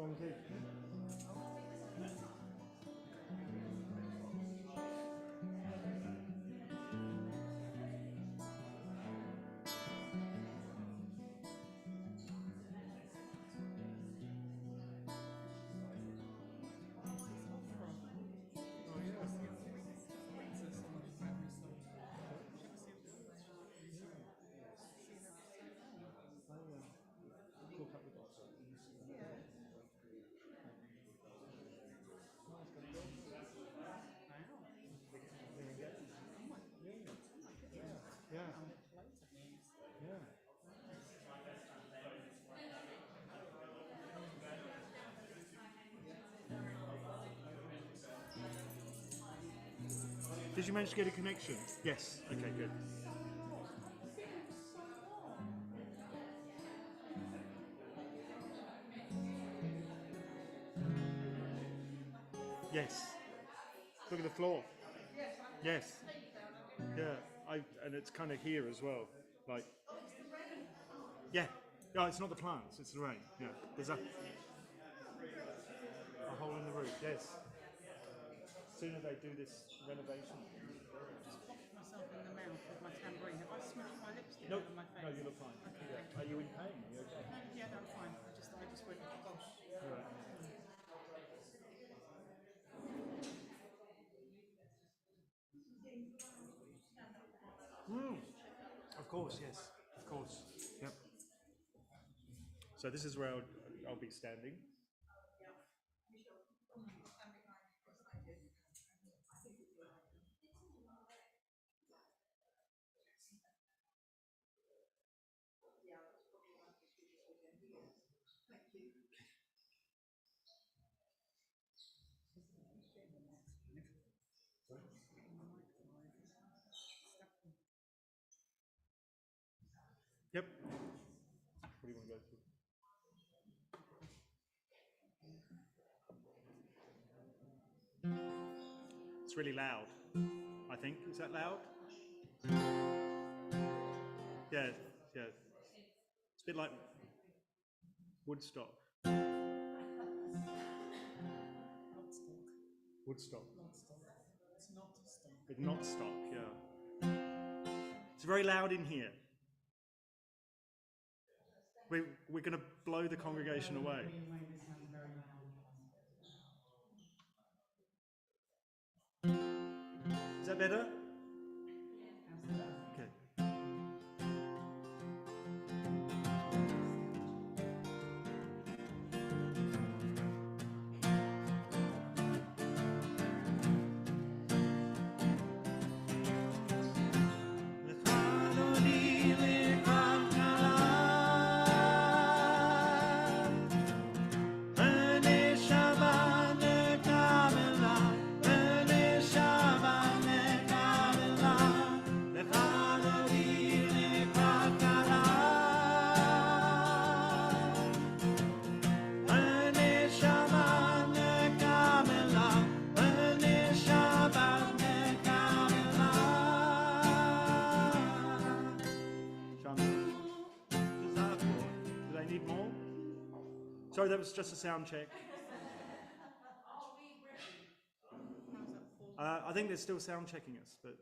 Strong tea. Did you manage to get a connection? Yes. Okay, good. Yes. Look at the floor. Yes. Yeah. And it's kind of here as well. Like. Yeah. No, it's not the plants. It's the rain. Yeah. There's a hole in the roof. Yes. Sooner they do this renovation. Just popped myself in the mouth with my tambourine. Have I smushed my lipstick Nope. over my face? No, you look fine. Okay, Yeah. Are you in pain? Are you okay? No, yeah, no, I'm fine. I just went, gosh. Right. Of course, yes. Of course. Yep. So this is where I'll be standing. Yep. What do you want to go through? It's really loud, I think. Is that loud? Yeah, yeah. It's a bit like Woodstock. Woodstock. It's not stock, yeah. It's very loud in here. We're going to blow the congregation away. Is that better? Okay. Sorry, that was just a sound check. I think they're still sound checking us, but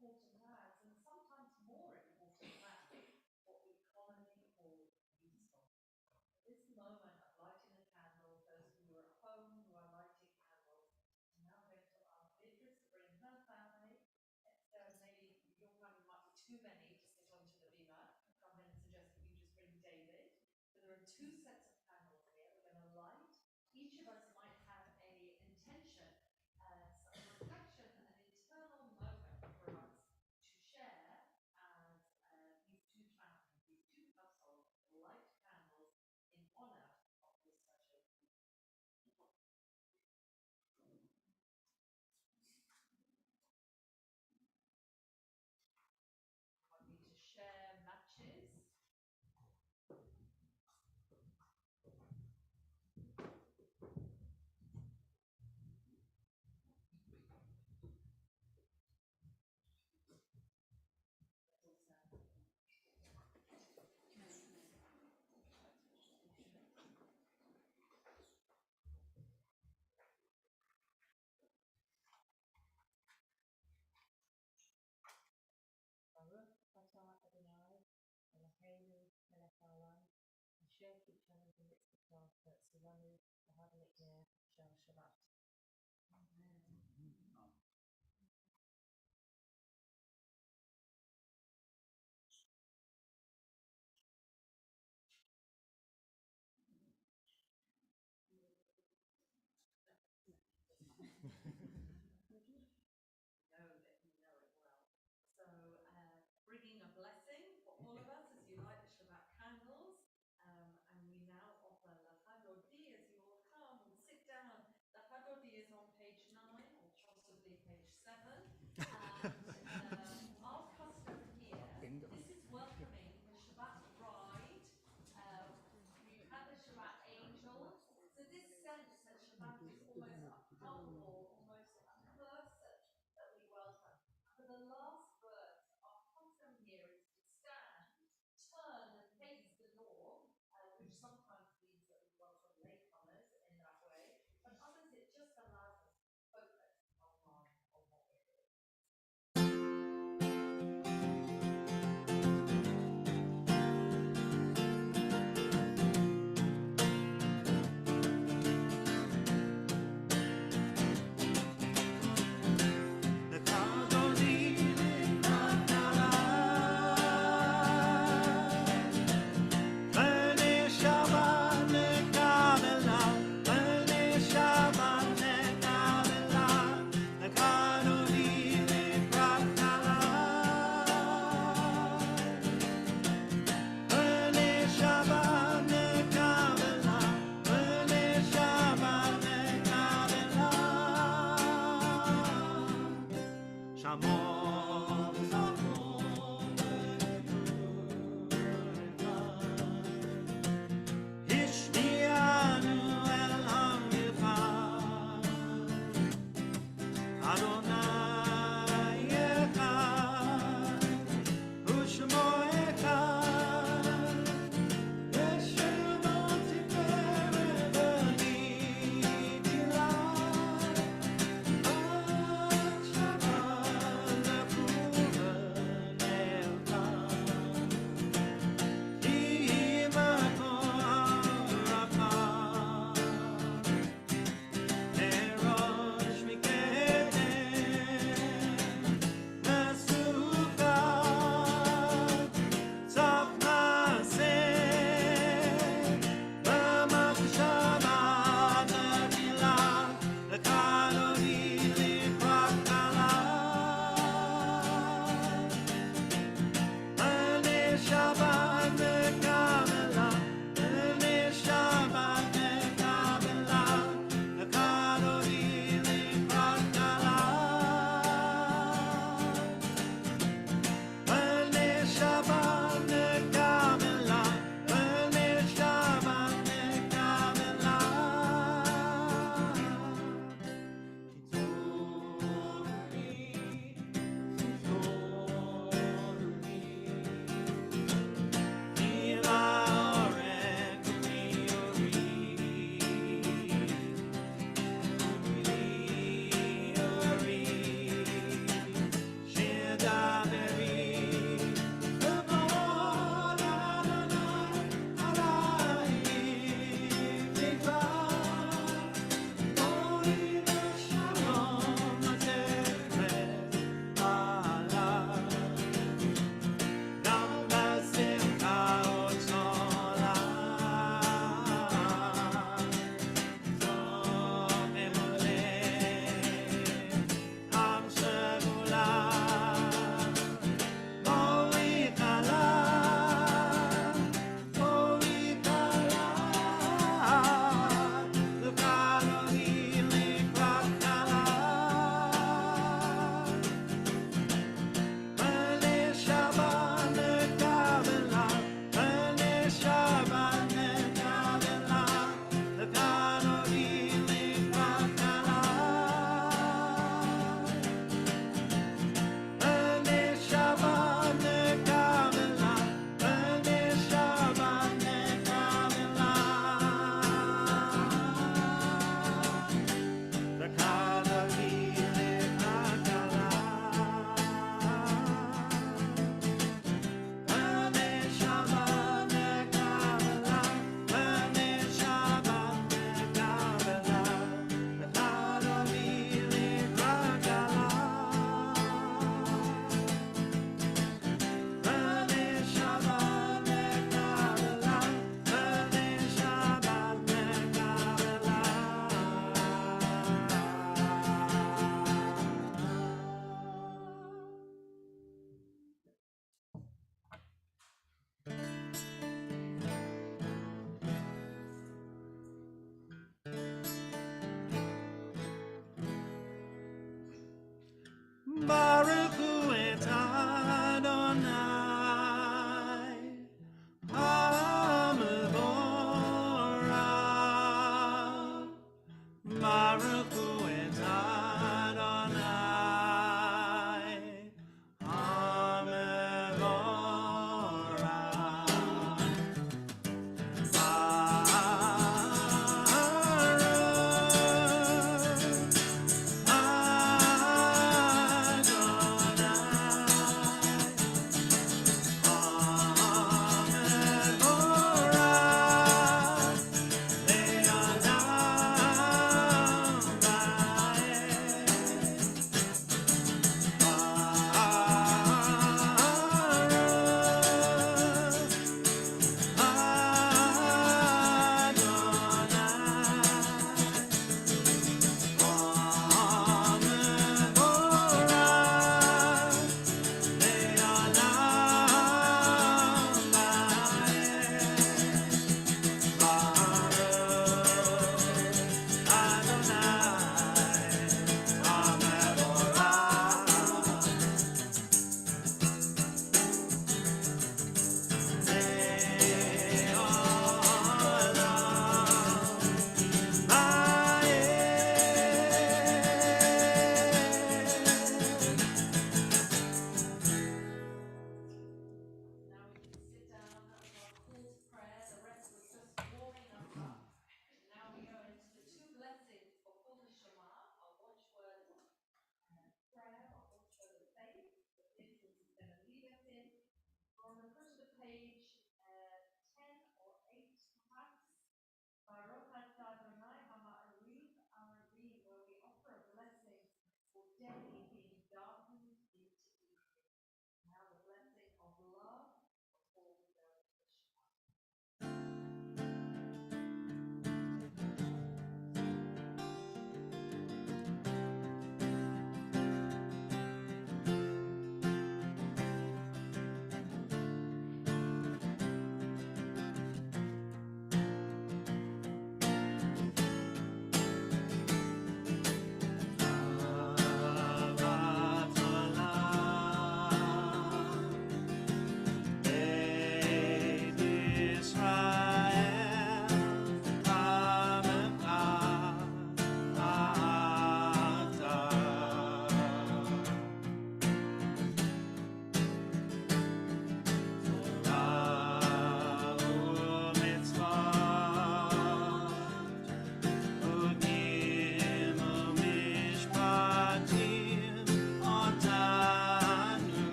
important words, and sometimes more important words, what we commonly call Resouled. This moment of lighting a candle, those of you who are at home who are lighting candles, I'm now going to ask Beatrice to bring her family. Maybe your family might be too many to sit onto the beamer. I'm going to suggest that you just bring David. So there are two sets of candles here. We're going to light. Each of us might have a intention, some reflection, an internal moment for us to share as these two families, these two households light candles in honor of this special evening. I want you to share matches. Baruch atah Adonai, Eloheinu melech haolam, asher kitanu b'mitzvotav v'tzivanu b'hadlikeh shel Shabbat. Amen. You know it well. So, bringing a blessing for all of us as you light the Shabbat candles. And we now offer the Hadodi as you all come and sit down. The Hadodi is on page 9 or possibly page 7. And our custom here, this is welcoming the Shabbat bride. We've had the Shabbat angel. So this sense that Shabbat is almost a couple, almost a person that we welcome. For the last verse, our custom here is to stand, turn and face the door, which sometimes means that we welcome latecomers in that way, but others it just allows us to focus on what we're doing.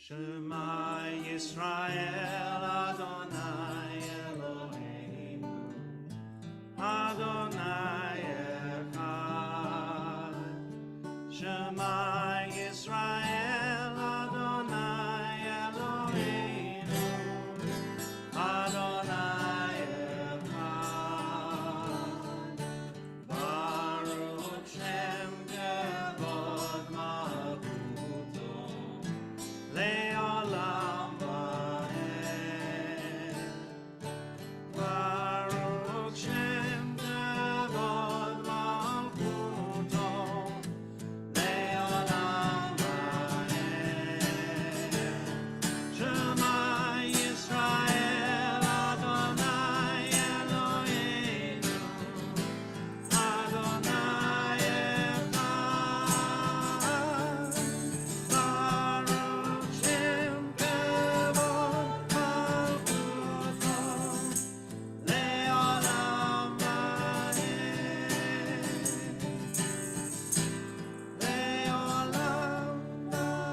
Shema Yisrael Adonai Eloheinu Adonai Echad. Shema Yisrael Adonai Eloheinu Adonai Echad. Baruch Shem Kevod Malchuto Le'olam va'ed. Baruch Shem Kevod Malchuto Le'olam va'ed. Shema Yisrael Adonai Eloheinu Adonai Echad. Baruch Shem Kevod Malchuto Le'olam va'ed. Le'olam va'ed.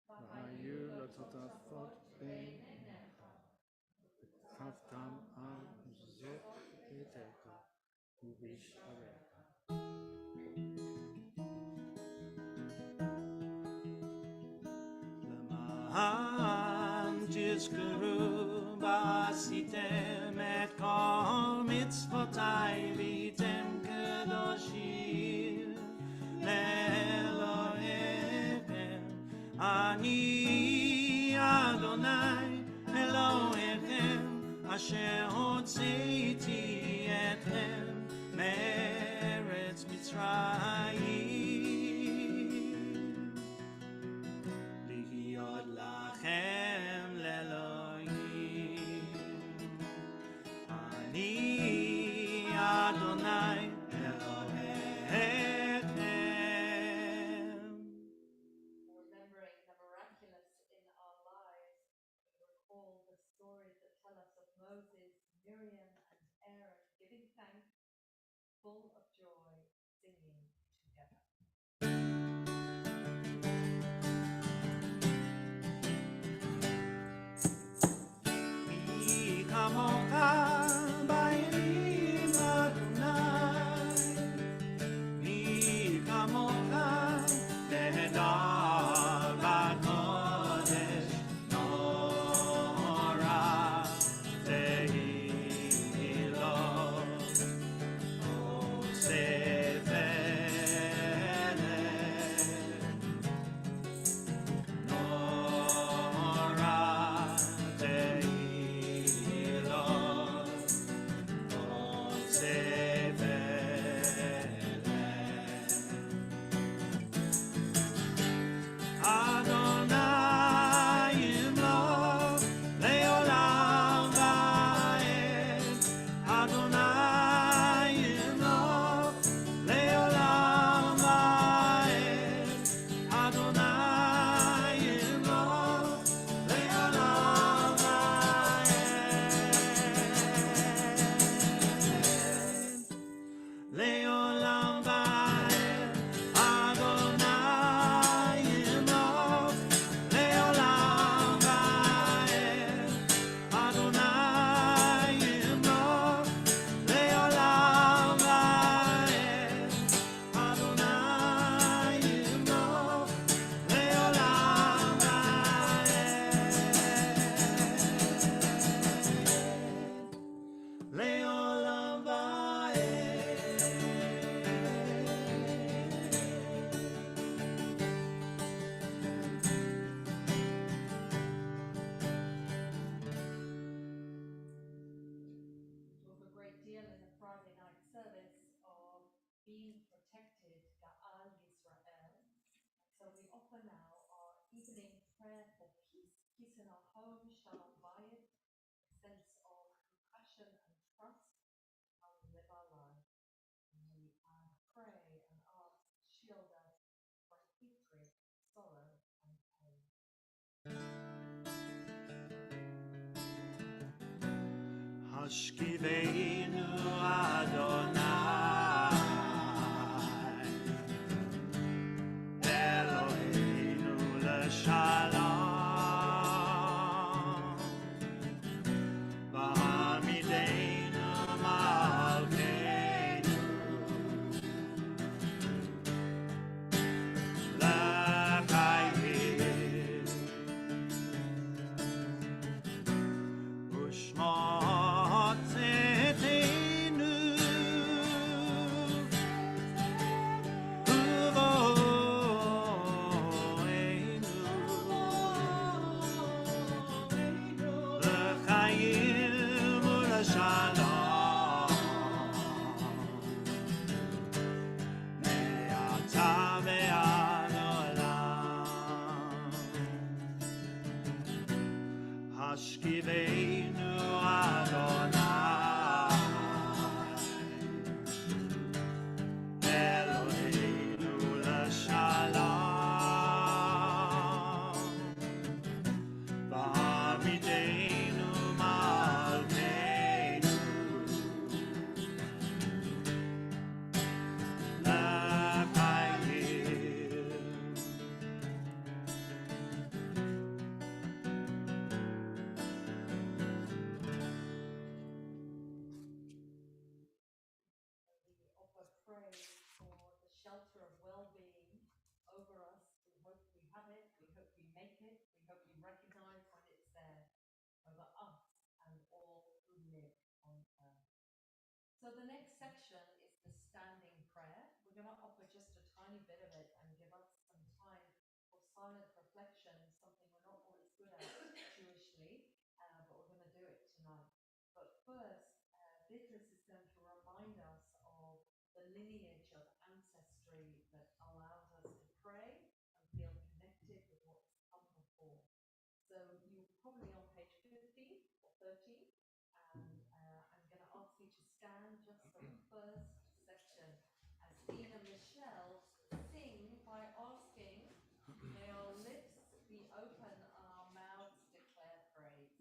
V'hayu l'totafot beinecha v'chavtam al mezuzot beitecha u'b'sharecha. למען תזכרו ועשיתם את כל מצוותיי והייתם קדושים לאלוהיכם. אני אדוני אלוהיכם אשר הוצאתי אתכם מארץ מצרים להיות לכם לאלוהים. אני אדוני being protected, Ga'al Yisrael. So we offer now our evening prayer for peace, peace in our home, Shalom Bayit, a sense of compassion and trust, how we live our lives. And we pray and ask, shield us from hatred, sorrow, and pain. Hashkivenu Adonai Eloheinu l'shalom V'hamideinu malkeinu l'chayim Ushmot tzedenu uvoeinu l'chayim u'l'shalom me'ata ve'ad olam Hashkivenu Adonai Eloheinu l'shalom V'hamideinu malkeinu l'chayim We offer praise for the shelter of well-being over us. We hope we have it, we hope we make it, we hope we recognize when it's there, over us and all who live on earth. So the next section is the standing prayer. We're going to offer just a tiny bit of it and give us some time for silent reflection, something we're not always good at Jewishly, but we're going to do it tonight. But first, Beatrice is going to remind us of the lineage of ancestry that allows us to pray and feel connected with what's come before. So you're probably on page 15 or 13, and I'm going to ask you to stand just for the first section as Dean and Michelle sing by asking, may our lips be open and our mouths declare praise.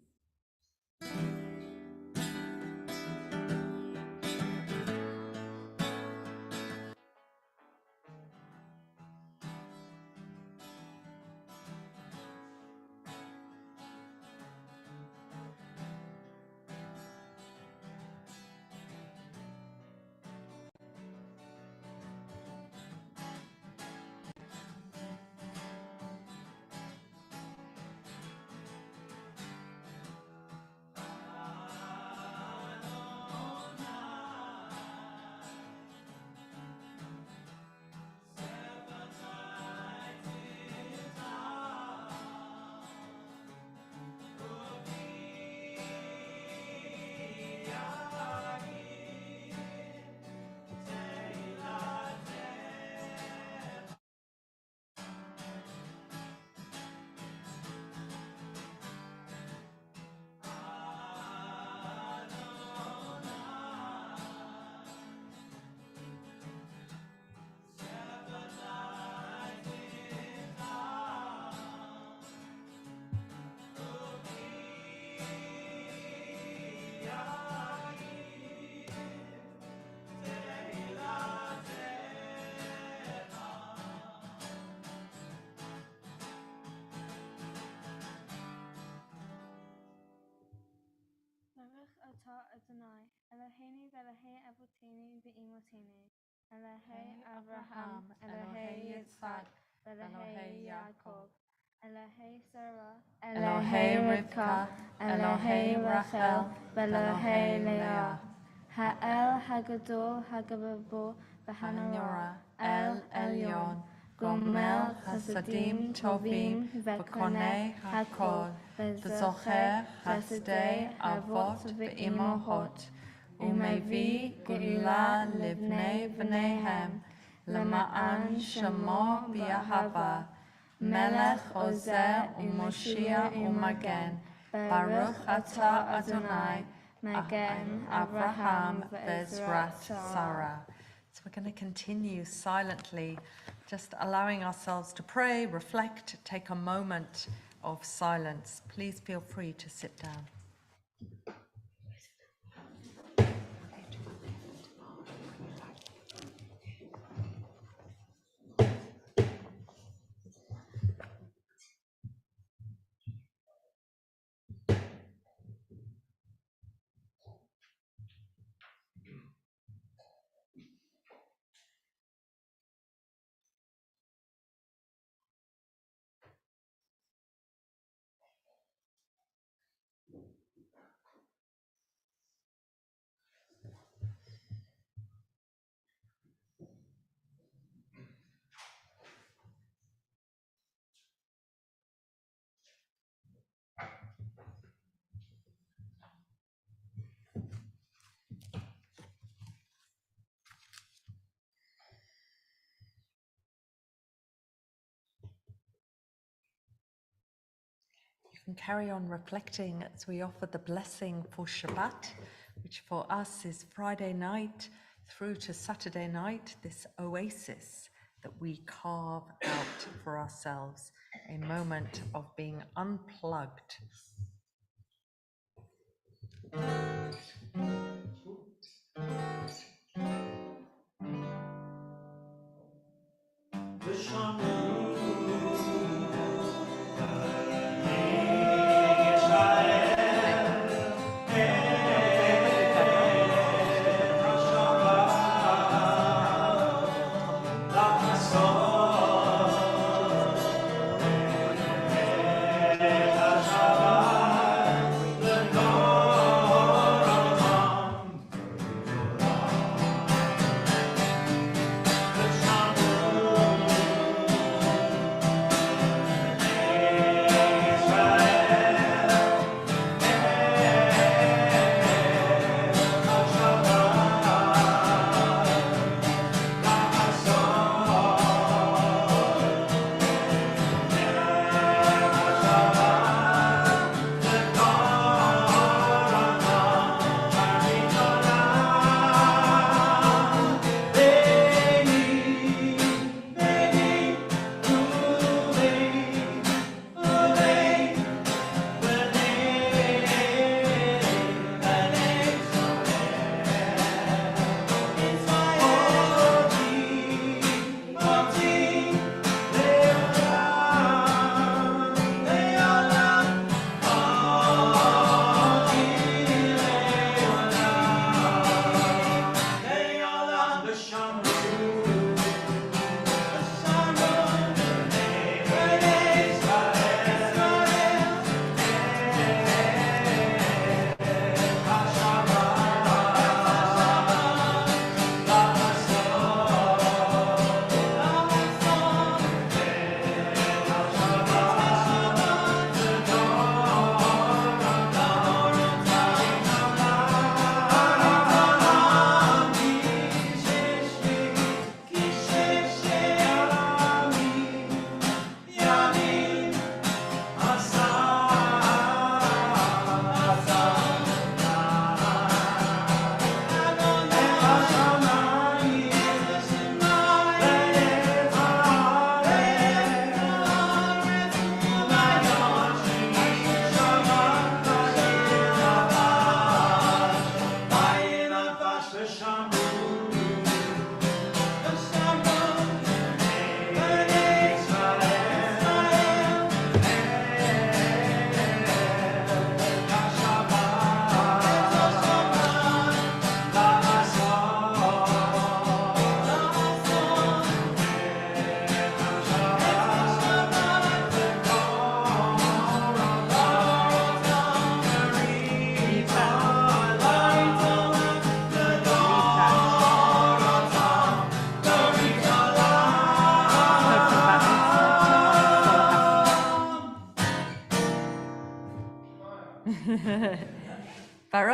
Baruch atah Adonai, Eloheinu v'Elokei Avotenu v'Imotenu, Elohei Avraham, Elohei Yitzchak, Elohei Yaakov, Elohei Sarah, Elohei Rivka, Elohei Rachel, Elohei Leah, Ha'el Hagadol Hagavabo v'Hanorah, El Elyon, Gomel Chasadim Tovim v'Konei Hakol, V'Zocher Chasadei Avot v'Imohot, ומביא גאולה לבני בניהם, למען שמו באהבה, מלך עוזר ומושיע ומגן, ברוך אתה אדוני, מגן אברהם ועזרת שרה. So we're going to continue silently, just allowing ourselves to pray, reflect, take a moment of silence. Please feel free to sit down. And carry on reflecting as we offer the blessing for Shabbat, which for us is Friday night through to Saturday night, this oasis that we carve out for ourselves, a moment of being unplugged.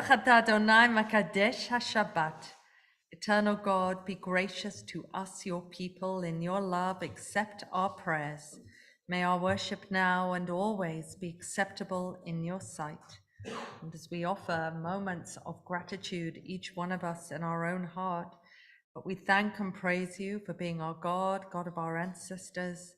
Baruch atah Adonai Makadesh HaShabbat. Eternal God, be gracious to us, your people, in your love, accept our prayers. May our worship now and always be acceptable in your sight. And as we offer moments of gratitude, each one of us in our own heart, but we thank and praise you for being our God, God of our ancestors.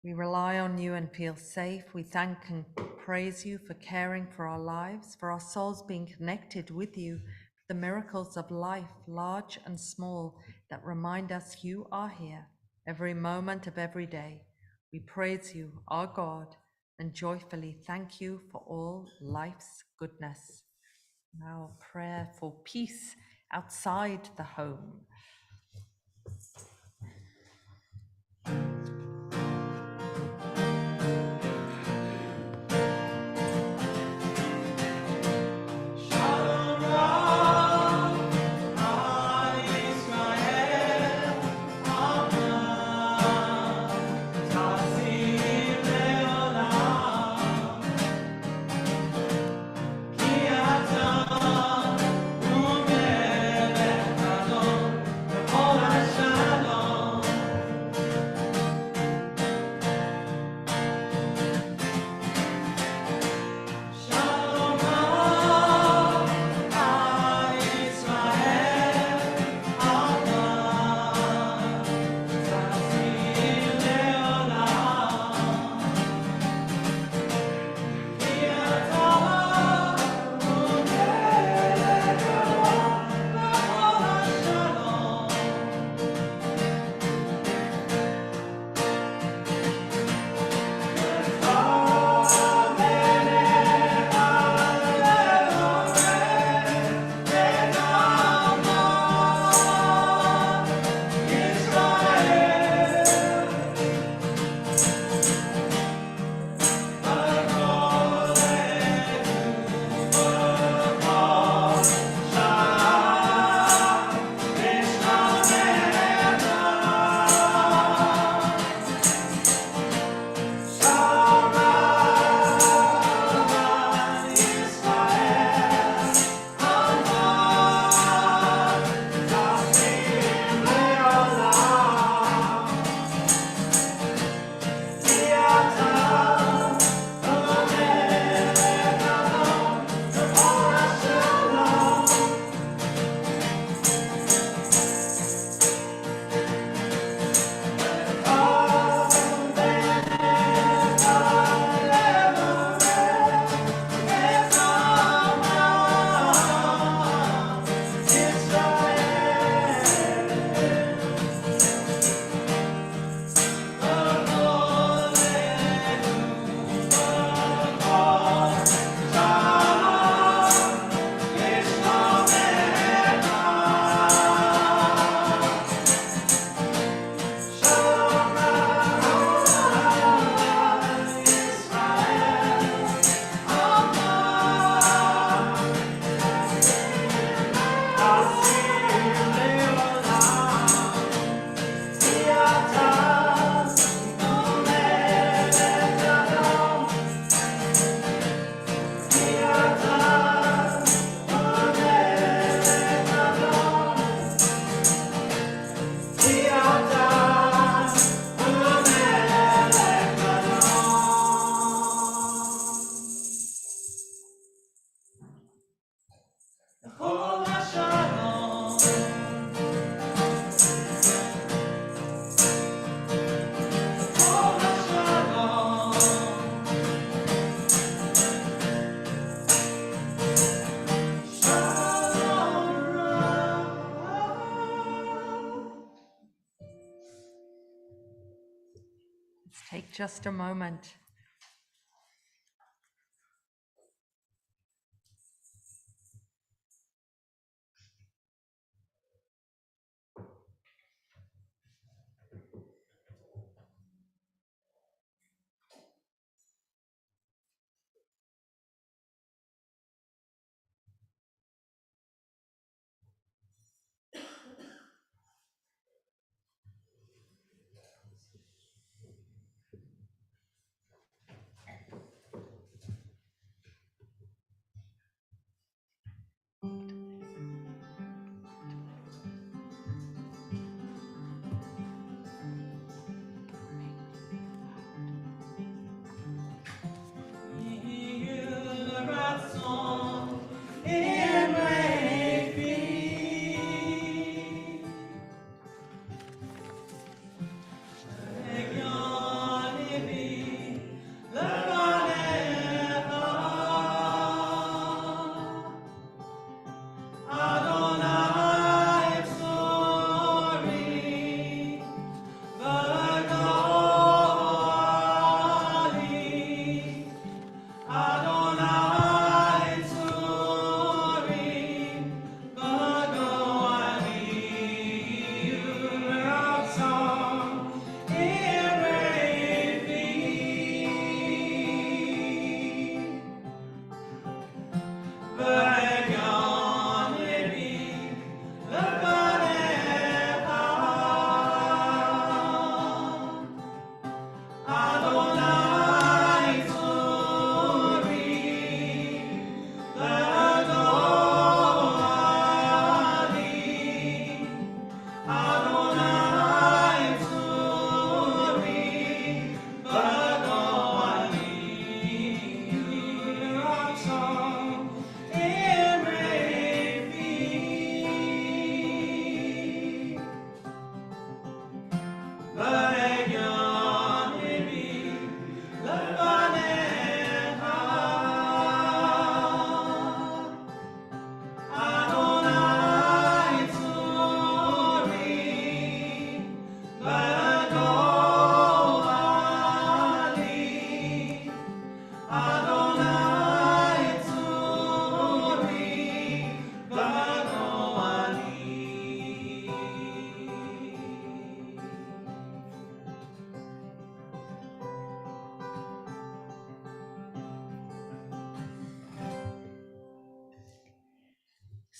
We rely on you and feel safe. We thank and praise you for caring for our lives, for our souls being connected with you, the miracles of life, large and small, that remind us you are here every moment of every day. We praise you, our God, and joyfully thank you for all life's goodness. Now a prayer for peace outside the home. Take just a moment.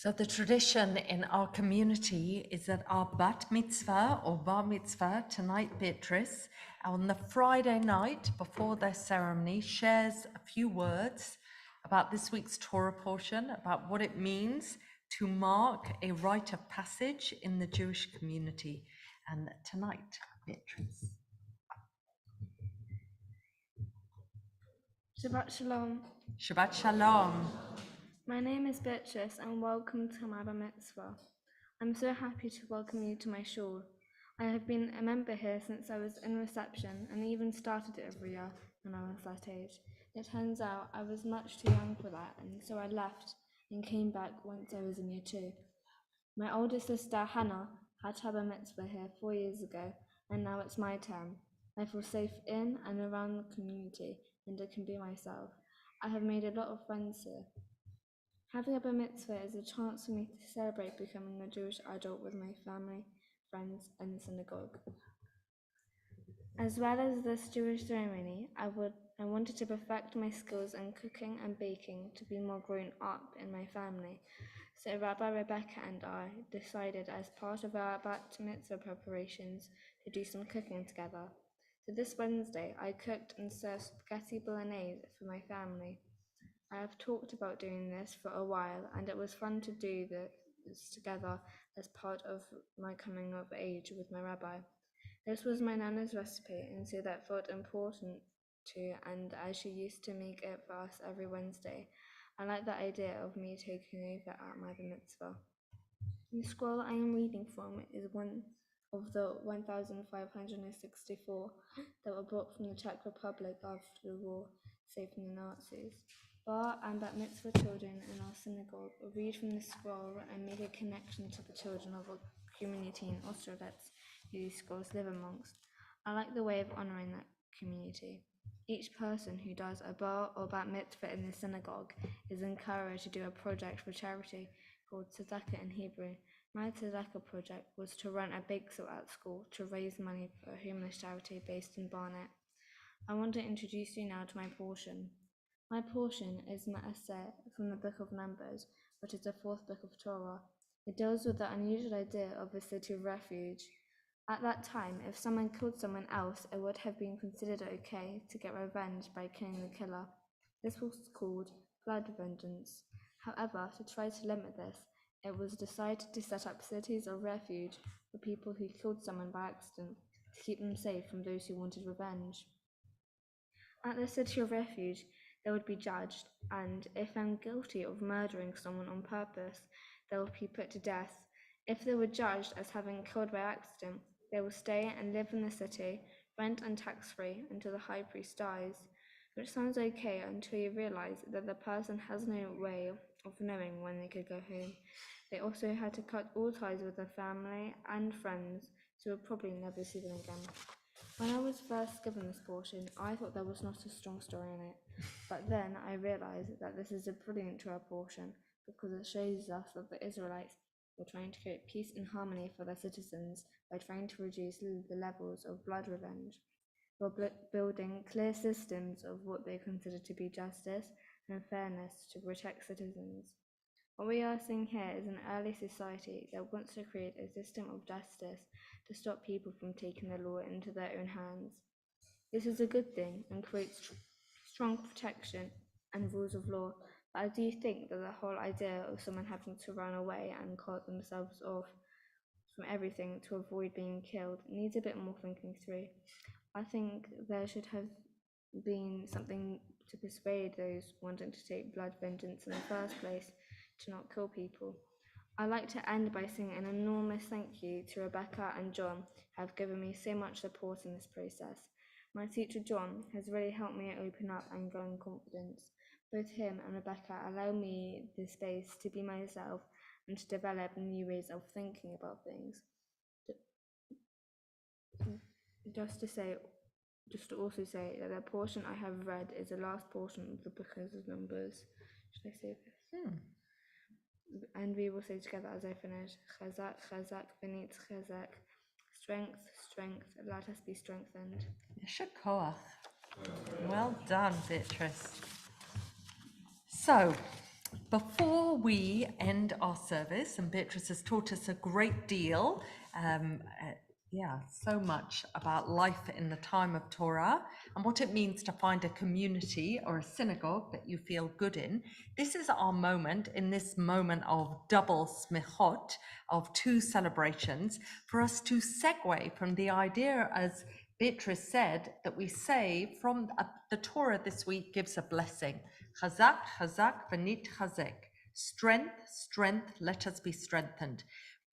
So the tradition in our community is that our Bat Mitzvah or Bar Mitzvah, tonight Beatrice, on the Friday night before their ceremony, shares a few words about this week's Torah portion, about what it means to mark a rite of passage in the Jewish community. And tonight, Beatrice. Shabbat Shalom. Shabbat Shalom. My name is Beatrice and welcome to my Bar Mitzvah. I'm so happy to welcome you to my shul. I have been a member here since I was in reception and even started it every year when I was that age. It turns out I was much too young for that, and so I left and came back once I was in year 2. My older sister Hannah had her Bar Mitzvah here 4 years ago, and now it's my turn. I feel safe in and around the community, and I can be myself. I have made a lot of friends here. Having a Bar Mitzvah is a chance for me to celebrate becoming a Jewish adult with my family, friends, and the synagogue. As well as this Jewish ceremony, I wanted to perfect my skills in cooking and baking to be more grown up in my family. So Rabbi Rebecca and I decided as part of our Bat Mitzvah preparations to do some cooking together. So this Wednesday, I cooked and served spaghetti bolognese for my family. I have talked about doing this for a while, and it was fun to do this together as part of my coming of age with my rabbi. This was my Nana's recipe, and so that felt important too, and as she used to make it for us every Wednesday, I like the idea of me taking over at my Bar Mitzvah. The scroll I am reading from is one of the 1,564 that were brought from the Czech Republic after the war, saved from the Nazis. Bar and Bat Mitzvah children in our synagogue read from the scroll and make a connection to the children of a community in Austerlitz who these scrolls live amongst. I like the way of honouring that community. Each person who does a bar or Bat Mitzvah in the synagogue is encouraged to do a project for charity called Tzedakah in Hebrew. My Tzedakah project was to run a bake sale at school to raise money for a homeless charity based in Barnet. I want to introduce you now to my portion. My portion is Ma'aseh from the Book of Numbers, which is the 4th book of Torah. It deals with the unusual idea of a city of refuge. At that time, if someone killed someone else, it would have been considered okay to get revenge by killing the killer. This was called blood vengeance. However, to try to limit this, it was decided to set up cities of refuge for people who killed someone by accident, to keep them safe from those who wanted revenge. At the city of refuge, they would be judged, and if found guilty of murdering someone on purpose, they would be put to death. If they were judged as having killed by accident, they will stay and live in the city, rent and tax-free, until the high priest dies, which sounds okay until you realize that the person has no way of knowing when they could go home. They also had to cut all ties with their family and friends, so we'll probably never see them again. When I was first given this portion, I thought there was not a strong story in it, but then I realized that this is a brilliant Torah portion because it shows us that the Israelites were trying to create peace and harmony for their citizens by trying to reduce the levels of blood revenge, while building clear systems of what they consider to be justice and fairness to protect citizens. What we are seeing here is an early society that wants to create a system of justice to stop people from taking the law into their own hands. This is a good thing and creates strong protection and rules of law, but I do think that the whole idea of someone having to run away and cut themselves off from everything to avoid being killed needs a bit more thinking through. I think there should have been something to persuade those wanting to take blood vengeance in the first place to not kill people. I'd like to end by saying an enormous thank you to Rebecca and John, who have given me so much support in this process. My teacher John has really helped me open up and grow in confidence. Both him and Rebecca allow me the space to be myself and to develop new ways of thinking about things. Just to also say that the portion I have read is the last portion of the Book of Numbers. Should I say this? And we will say together as I finish, Chazak, Chazak, Benit, Chazak. Strength, strength, let us be strengthened. Yesha koach. Well done, Beatrice. So, Before we end our service, and Beatrice has taught us a great deal, so much about life in the time of Torah and what it means to find a community or a synagogue that you feel good in. This is our moment, in this moment of double smichot, of two celebrations, for us to segue from the idea, as Beatrice said, that we say from the Torah this week gives a blessing. Chazak, chazak, v'nit chazek. Strength, strength, let us be strengthened.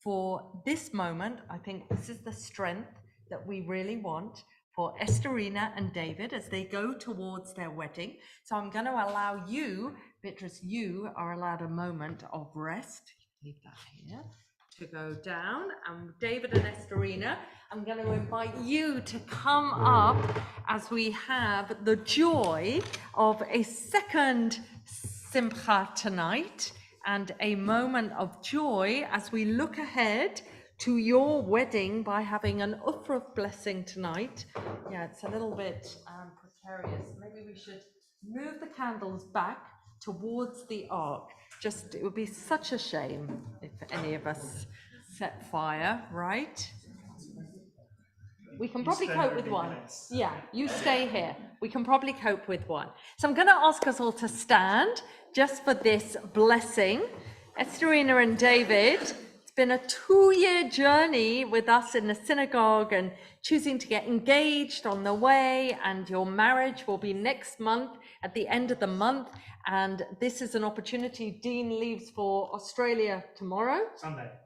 For this moment, I think this is the strength that we really want for Esterina and David as they go towards their wedding. So I'm going to allow you, Beatrice, you are allowed a moment of rest. Leave that here. To go down, and David and Esterina, I'm going to invite you to come up as we have the joy of a second simcha tonight and a moment of joy as we look ahead to your wedding by having an ufruf blessing tonight. Yeah, it's a little bit precarious. Maybe we should move the candles back towards the ark. It would be such a shame if any of us set fire, right? We can probably cope with one. Yeah, you stay here. We can probably cope with one. So I'm going to ask us all to stand just for this blessing. Esterina and David, it's been a 2-year journey with us in the synagogue and choosing to get engaged on the way, and your marriage will be next month at the end of the month. And this is an opportunity. Dean leaves for Australia tomorrow.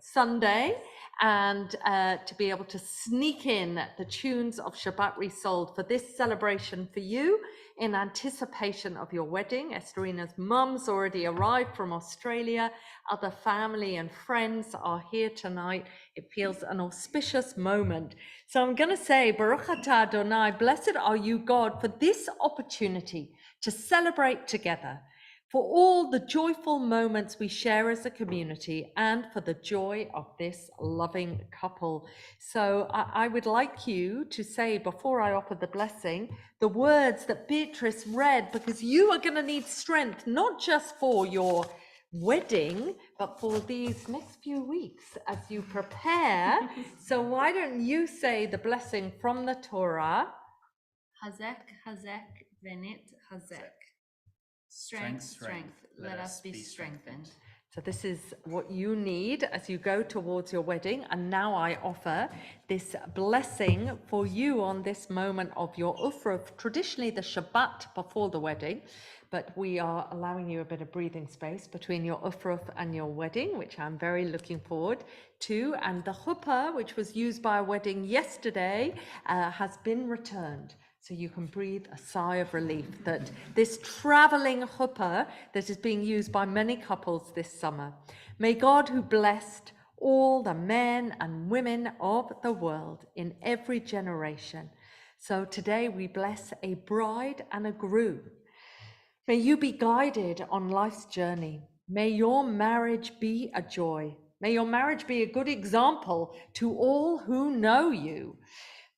Sunday. And to be able to sneak in the tunes of Shabbat Resouled for this celebration for you in anticipation of your wedding. Esterina's mum's already arrived from Australia. Other family and friends are here tonight. It feels an auspicious moment. So I'm going to say, Baruch atah Adonai, blessed are you, God, for this opportunity to celebrate together, for all the joyful moments we share as a community, and for the joy of this loving couple. So I would like you to say, before I offer the blessing, the words that Beatrice read, because you are going to need strength, not just for your wedding, but for these next few weeks as you prepare. So why don't you say the blessing from the Torah? Hazek, hazek, v'nit hazek. Strength, strength, let us be strengthened. So this is what you need as you go towards your wedding. And now I offer this blessing for you on this moment of your ufruf, traditionally the Shabbat before the wedding, but we are allowing you a bit of breathing space between your ufruf and your wedding, which I'm very looking forward to. And the chuppah, which was used by a wedding yesterday, has been returned. So you can breathe a sigh of relief that this traveling chuppah that is being used by many couples this summer. May God, who blessed all the men and women of the world in every generation. So today we bless a bride and a groom. May you be guided on life's journey. May your marriage be a joy. May your marriage be a good example to all who know you.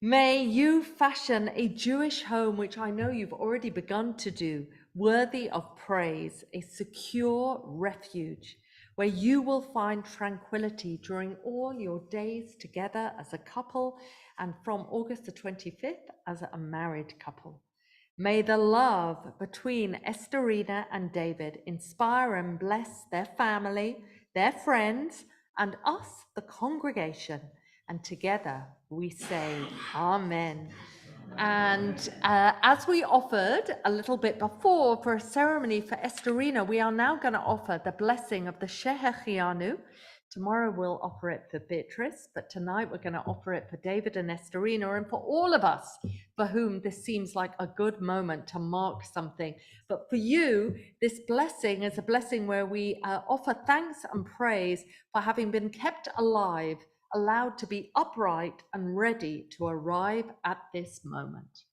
May you fashion a Jewish home, which I know you've already begun to do, worthy of praise, a secure refuge, where you will find tranquility during all your days together as a couple, and from August the 25th as a married couple. May the love between Esterina and David inspire and bless their family, their friends, and us, the congregation. And together we say, Amen. And as we offered a little bit before for a ceremony for Esterina, we are now going to offer the blessing of the Shehechianu. Tomorrow we'll offer it for Beatrice, but tonight we're going to offer it for David and Esterina, and for all of us for whom this seems like a good moment to mark something. But for you, this blessing is a blessing where we offer thanks and praise for having been kept alive, allowed to be upright and ready to arrive at this moment.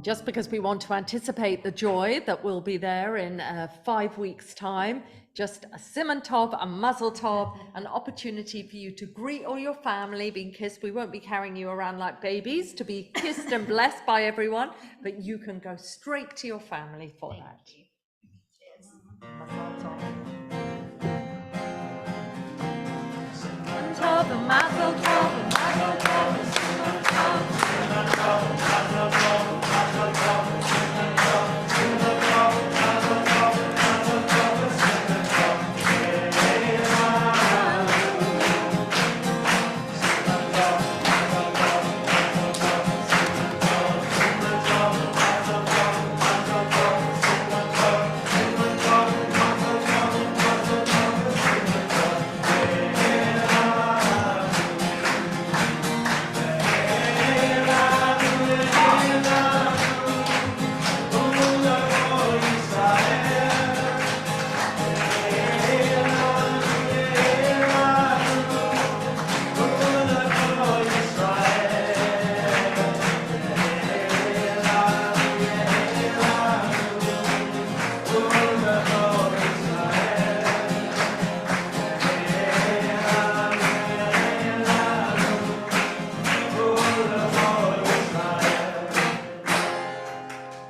And just because we want to anticipate the joy that will be there in 5 weeks' time, just a Simon Tov, a Mazaltov, an opportunity for you to greet all your family, being kissed. We won't be carrying you around like babies to be kissed and blessed by everyone, but you can go straight to your family for that. Mazaltov. Tov, a Mazaltov, a Mazaltov, a Simon Tov.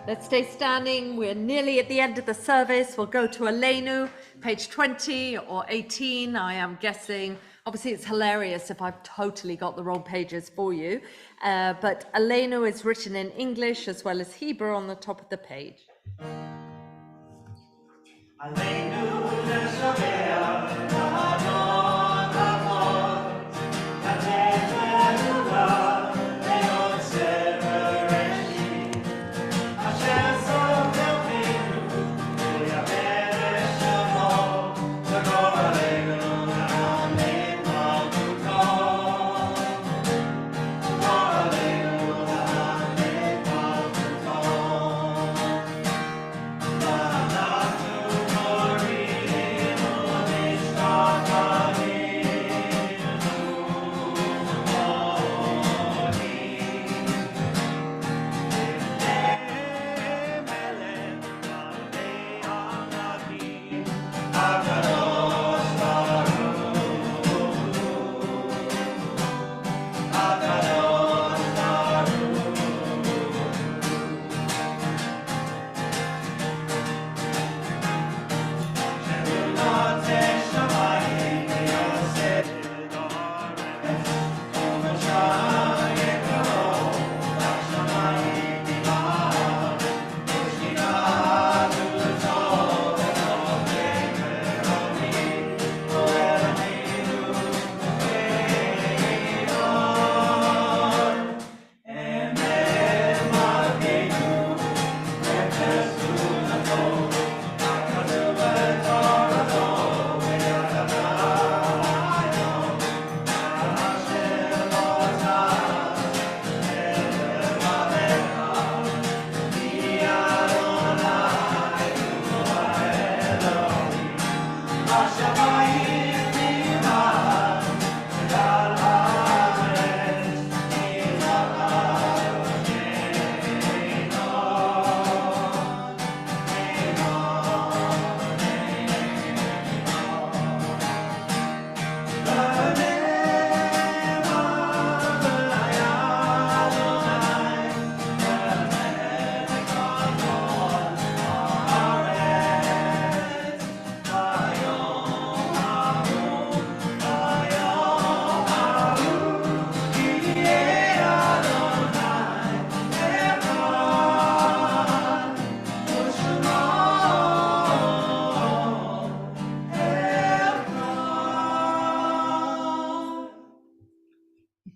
Let's stay standing. We're nearly at the end of the service. We'll go to Aleinu, page 20 or 18, I am guessing. Obviously, it's hilarious if I've totally got the wrong pages for you. But Aleinu is written in English as well as Hebrew on the top of the page.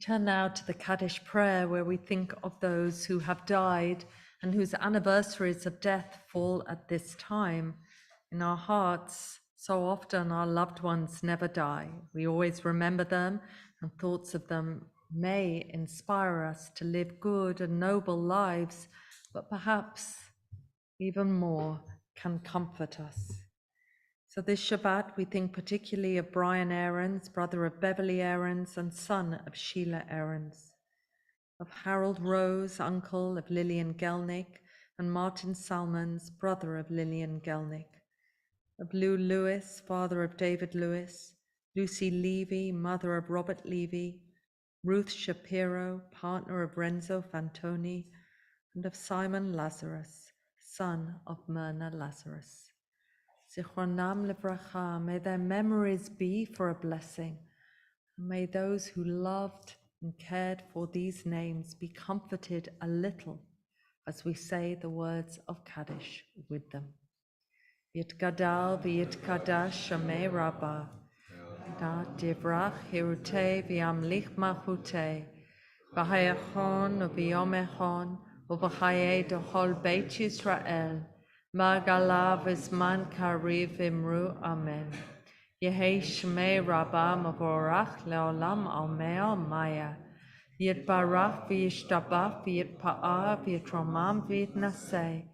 Turn now to the Kaddish prayer, where we think of those who have died and whose anniversaries of death fall at this time. In our hearts, so often our loved ones never die. We always remember them, and thoughts of them may inspire us to live good and noble lives, but perhaps even more can comfort us. So this Shabbat, we think particularly of Brian Aarons, brother of Beverly Aarons and son of Sheila Aarons. of Harold Rose, uncle of Lillian Gelnick, and Martin Salmons, brother of Lillian Gelnick, of Lou Lewis, father of David Lewis, Lucy Levy, mother of Robert Levy, Ruth Shapiro, partner of Renzo Fantoni, and of Simon Lazarus, son of Myrna Lazarus. Zichronam Livracha, may their memories be for a blessing. May those who loved and cared for these names be comforted a little as we say the words of Kaddish with them. Yitgadal v'yitkadash shamei rabbah, da divrach hirute v'yamlich malchute, v'hayachon v'yomechon, v'chaye d'chol beit Yisrael, magala v'zman kariv v'imru amen. Yehei shmei rabbah mavorach leolam almeo maya, v'yitbarach v'yishtabach v'yitpa'ah v'yitromam v'yitnaseh,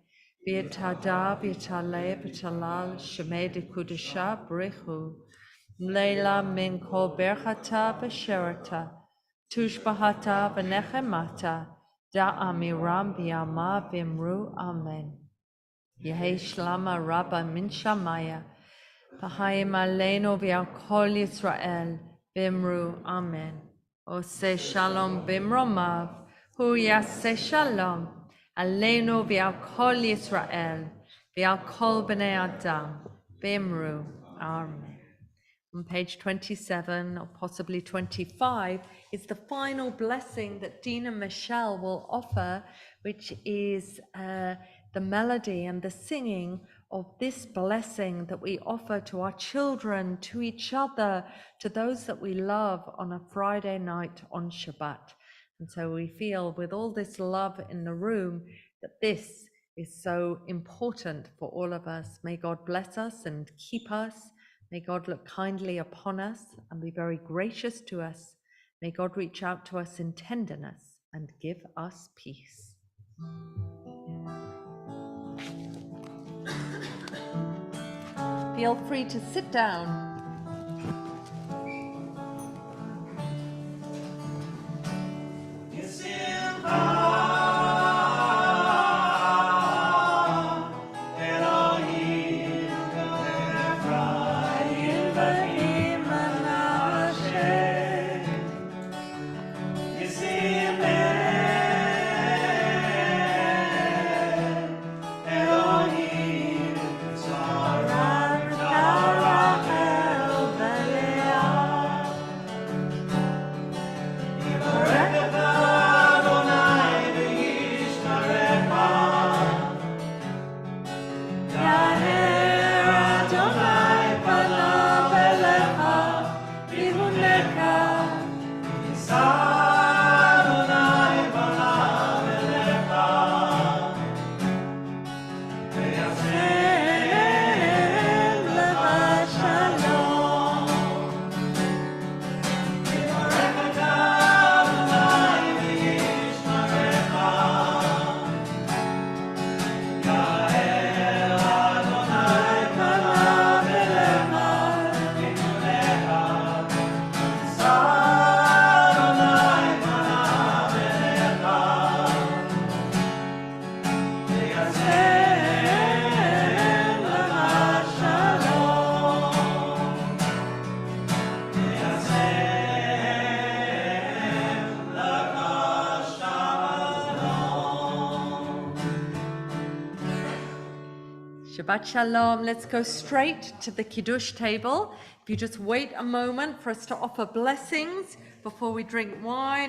v'yitada v'yitaleh v'talal shemei dekudesha brichu, Mleila min kol berchata v'sherata, tushbahata v'nechemata, da amiram v'yama v'imru amen. Yehei shlama rabba min shamaya, v'hayim aleinu v'al kol Yisrael, v'imru amen. Ose shalom b'imromav, hu yaseh shalom, aleinu v'al kol Yisrael, v'al kol b'nei adam, v'imru amen. On page 27 or possibly 25 is the final blessing that Dean and Michelle will offer, which is the melody and the singing of this blessing that we offer to our children, to each other, to those that we love on a Friday night on Shabbat. And so we feel with all this love in the room that this is so important for all of us. May God bless us and keep us. May God look kindly upon us and be very gracious to us. May God reach out to us in tenderness and give us peace. Feel free to sit down. Shabbat Shalom. Let's go straight to the Kiddush table. If you just wait a moment for us to offer blessings before we drink wine.